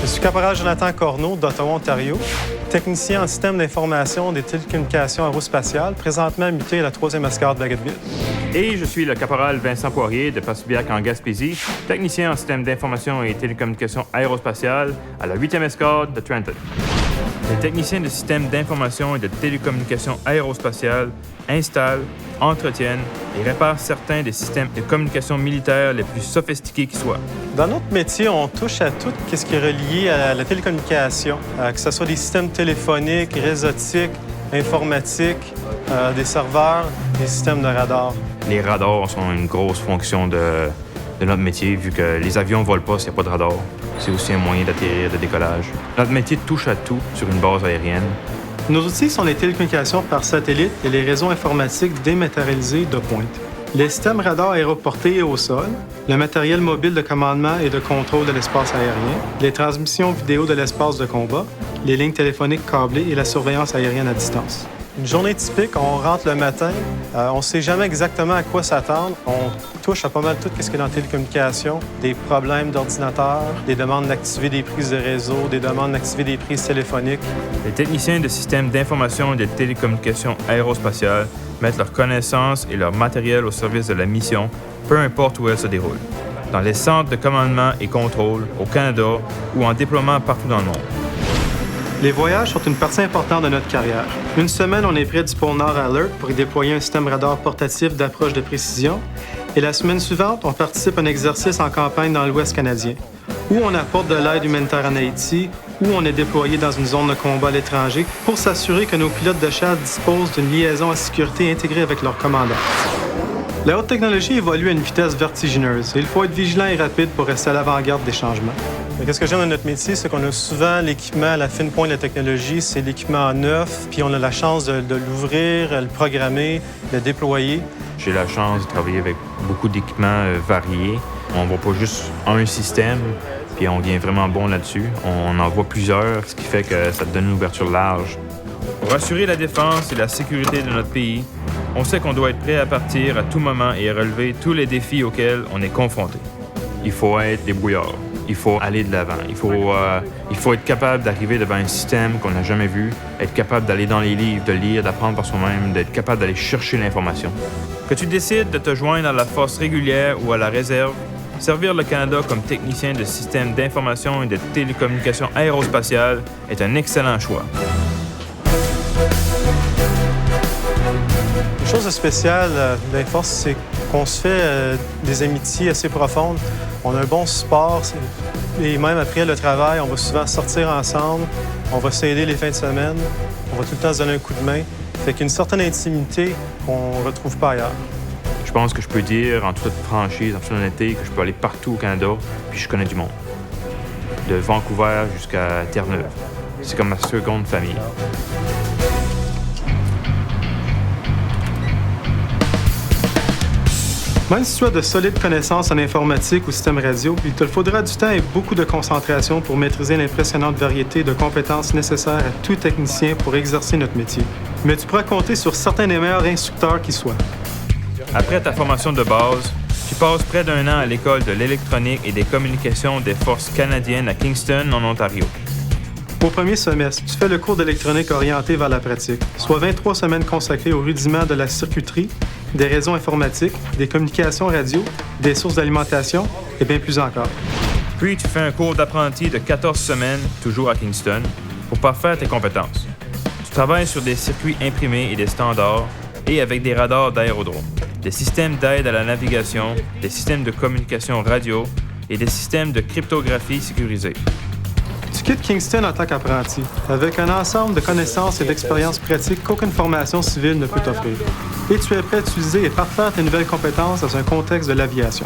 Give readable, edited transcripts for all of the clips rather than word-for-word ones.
suis caporal Jonathan Corneau d'Ottawa, Ontario, technicien en système d'information des télécommunications aérospatiales, présentement muté à la 3e escadre de Bagotville. Et je suis le caporal Vincent Poirier de Passaubiac en Gaspésie, technicien en système d'information et télécommunications aérospatiales à la 8e escadre de Trenton. Les techniciens de systèmes d'information et de télécommunications aérospatiales installent, entretiennent et réparent certains des systèmes de communication militaires les plus sophistiqués qui soient. Dans notre métier, on touche à tout ce qui est relié à la télécommunication, que ce soit des systèmes téléphoniques, réseautiques, informatiques, des serveurs, des systèmes de radar. Les radars sont une grosse fonction de notre métier, vu que les avions ne volent pas s'il n'y a pas de radar. C'est aussi un moyen d'atterrir, de décollage. Notre métier touche à tout sur une base aérienne. Nos outils sont les télécommunications par satellite et les réseaux informatiques dématérialisés de pointe. Les systèmes radars aéroportés et au sol, le matériel mobile de commandement et de contrôle de l'espace aérien, les transmissions vidéo de l'espace de combat, les lignes téléphoniques câblées et la surveillance aérienne à distance. Une journée typique, on rentre le matin, on ne sait jamais exactement à quoi s'attendre. On touche à pas mal tout ce qui est dans la télécommunication, des problèmes d'ordinateur, des demandes d'activer des prises de réseau, des demandes d'activer des prises téléphoniques. Les techniciens de systèmes d'information et de télécommunications aérospatiales mettent leurs connaissances et leur matériel au service de la mission, peu importe où elle se déroule. Dans les centres de commandement et contrôle, au Canada ou en déploiement partout dans le monde. Les voyages sont une partie importante de notre carrière. Une semaine, on est près du pôle Nord à Alert pour y déployer un système radar portatif d'approche de précision. Et la semaine suivante, on participe à un exercice en campagne dans l'Ouest canadien, où on apporte de l'aide humanitaire en Haïti, où on est déployé dans une zone de combat à l'étranger pour s'assurer que nos pilotes de chasse disposent d'une liaison à sécurité intégrée avec leur commandant. La haute technologie évolue à une vitesse vertigineuse et il faut être vigilant et rapide pour rester à l'avant-garde des changements. Qu'est-ce que j'aime de notre métier, c'est qu'on a souvent l'équipement à la fine pointe de la technologie, c'est l'équipement neuf, puis on a la chance de l'ouvrir, le programmer, le déployer. J'ai la chance de travailler avec beaucoup d'équipements variés. On ne voit pas juste un système, puis on devient vraiment bon là-dessus. On en voit plusieurs, ce qui fait que ça te donne une ouverture large. Pour assurer la défense et la sécurité de notre pays, on sait qu'on doit être prêt à partir à tout moment et à relever tous les défis auxquels on est confronté. Il faut être débrouillard. Il faut aller de l'avant. Il faut être capable d'arriver devant un système qu'on n'a jamais vu, être capable d'aller dans les livres, de lire, d'apprendre par soi-même, d'être capable d'aller chercher l'information. Que tu décides de te joindre à la force régulière ou à la réserve, servir le Canada comme technicien de systèmes d'information et de télécommunications aérospatiales est un excellent choix. Une chose de spéciale dans les forces, c'est qu'on se fait des amitiés assez profondes. On a un bon support et même après le travail, on va souvent sortir ensemble, on va s'aider les fins de semaine, on va tout le temps se donner un coup de main. Fait qu'une certaine intimité qu'on ne retrouve pas ailleurs. Je pense que je peux dire en toute franchise, en toute honnêteté, que je peux aller partout au Canada, puis je connais du monde. De Vancouver jusqu'à Terre-Neuve. C'est comme ma seconde famille. Même si tu as de solides connaissances en informatique ou système radio, il te faudra du temps et beaucoup de concentration pour maîtriser l'impressionnante variété de compétences nécessaires à tout technicien pour exercer notre métier. Mais tu pourras compter sur certains des meilleurs instructeurs qui soient. Après ta formation de base, tu passes près d'un an à l'École de l'électronique et des communications des forces canadiennes à Kingston, en Ontario. Au premier semestre, tu fais le cours d'électronique orienté vers la pratique, soit 23 semaines consacrées aux rudiments de la circuiterie, des réseaux informatiques, des communications radio, des sources d'alimentation et bien plus encore. Puis tu fais un cours d'apprenti de 14 semaines, toujours à Kingston, pour parfaire tes compétences. Tu travailles sur des circuits imprimés et des standards et avec des radars d'aérodrome, des systèmes d'aide à la navigation, des systèmes de communication radio et des systèmes de cryptographie sécurisés. Tu quittes Kingston en tant qu'apprenti, avec un ensemble de connaissances et d'expériences pratiques qu'aucune formation civile ne peut t'offrir. Et tu es prêt à utiliser et parfaire tes nouvelles compétences dans un contexte de l'aviation.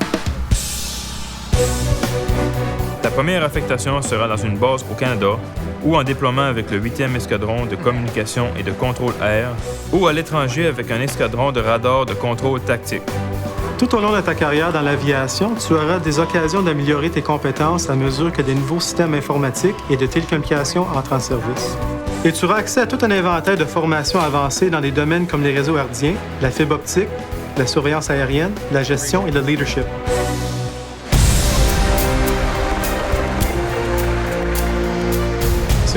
Ta première affectation sera dans une base au Canada ou en déploiement avec le 8e escadron de communication et de contrôle air ou à l'étranger avec un escadron de radar de contrôle tactique. Tout au long de ta carrière dans l'aviation, tu auras des occasions d'améliorer tes compétences à mesure que des nouveaux systèmes informatiques et de télécommunications entrent en service. Et tu auras accès à tout un inventaire de formations avancées dans des domaines comme les réseaux hertziens, la fibre optique, la surveillance aérienne, la gestion et le leadership.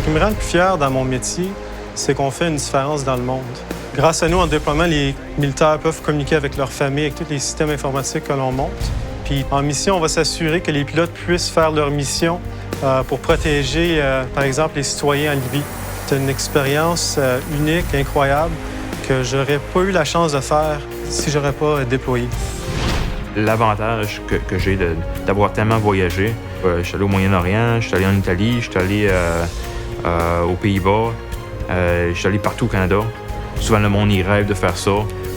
qui me rend le plus fier dans mon métier, c'est qu'on fait une différence dans le monde. Grâce à nous, en déploiement, les militaires peuvent communiquer avec leurs familles, avec tous les systèmes informatiques que l'on monte. Puis en mission, on va s'assurer que les pilotes puissent faire leur mission pour protéger, par exemple, les citoyens en Libye. C'est une expérience unique, incroyable, que j'aurais pas eu la chance de faire si j'aurais pas déployé. L'avantage que j'ai d'avoir tellement voyagé, je suis allé au Moyen-Orient, je suis allé en Italie, je suis allé aux Pays-Bas, je suis allé partout au Canada. Souvent, le monde, il rêve de faire ça,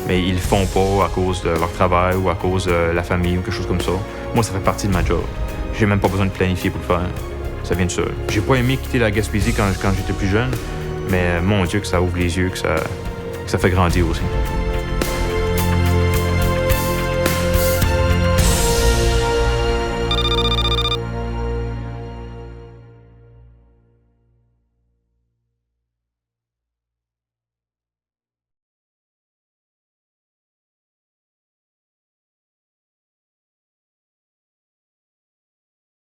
mais ils le font pas à cause de leur travail ou à cause de la famille ou quelque chose comme ça. Moi, ça fait partie de ma job. J'ai même pas besoin de planifier pour le faire. Ça vient de seul. J'ai pas aimé quitter la Gaspésie quand j'étais plus jeune, mais mon Dieu que ça ouvre les yeux, que ça fait grandir aussi.